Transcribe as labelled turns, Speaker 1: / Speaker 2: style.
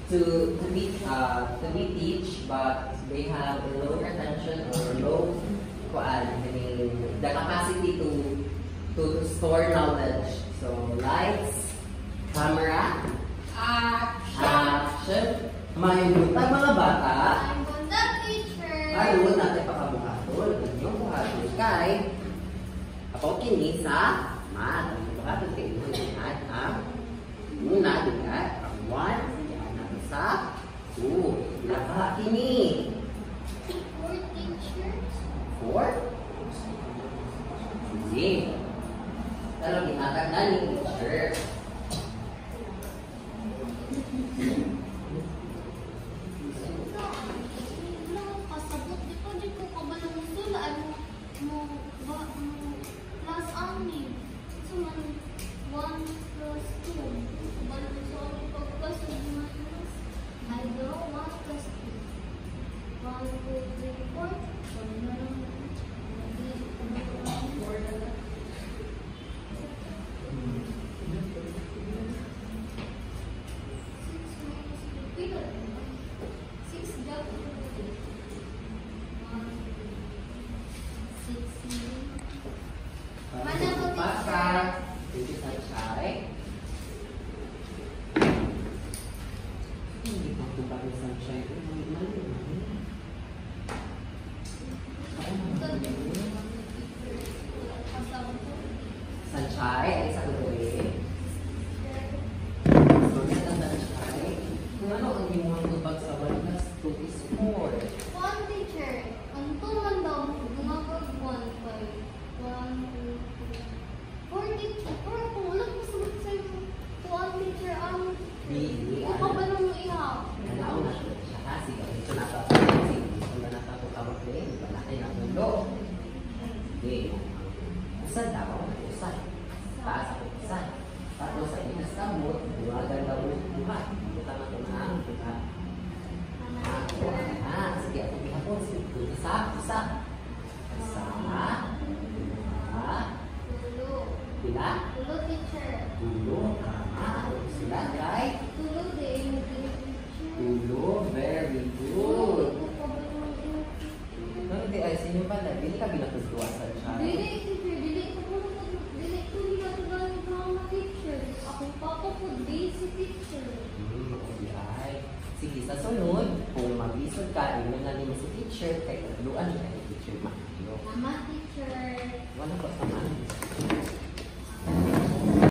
Speaker 1: to be teach, but they have a low attention or low the capacity to store knowledge. So lights, camera, action. Mayroon tayo mga bata.
Speaker 2: I'm the teacher.
Speaker 1: Ayun, natin pakabuhaton. Yung buhaton kay ako kini sa math. Buhaton kayo at ang muna dingat ang 1 yan natin sa 2. Pinaka kini
Speaker 2: 4 teachers.
Speaker 1: 4. Sige. Pero ginatag na ni teacher.
Speaker 2: Kasabot di ko di ko kabalang sulaan mo plus ani. So man 1 plus 2. Kabalang so pag plus minus. I draw 1 plus 2. 1, 2, 3, 4. So meron Sunshine, ay sa tuloy. So, sunshine. Kung ano ang imuhang tubag sa walas, 2 is 4. one teacher. Ang tuman daw, gumagod 1, 5. 1, 2, 3. 4 teacher. Pero kung wala ko sagot sa'yo, one teacher ang
Speaker 1: Really?
Speaker 2: ikaw ba nang ihaw?
Speaker 1: Nanaw na siya kasi. Ito natapos. Kung na natapos din, malaki na ulo. Hindi. Usan daw. Usan. Taas ako usan. Tapos sa inas kamot, buwagan daw buhat. Butang ito na ang buhat. Sige, ako bihapon. Isa. Isa. Isa.
Speaker 2: Tulo.
Speaker 1: Pila?
Speaker 2: Tulo teacher.
Speaker 1: Tulo. Tama. Sila, right?
Speaker 2: Tulo din.
Speaker 1: Tulo. Very good. Pero di ay sinyo pala, hindi ka binatutuwasan siya.
Speaker 2: Dili, teacher. Dili ko ginagawa ng mga teacher. Akong papa ko, basic teacher.
Speaker 1: Okay. Sige, sa sunod, kung mag-isod ka, ino na mo si teacher, kay katuluan ka ni teacher Mario.
Speaker 2: Mama teacher.
Speaker 1: Wala pa sa man.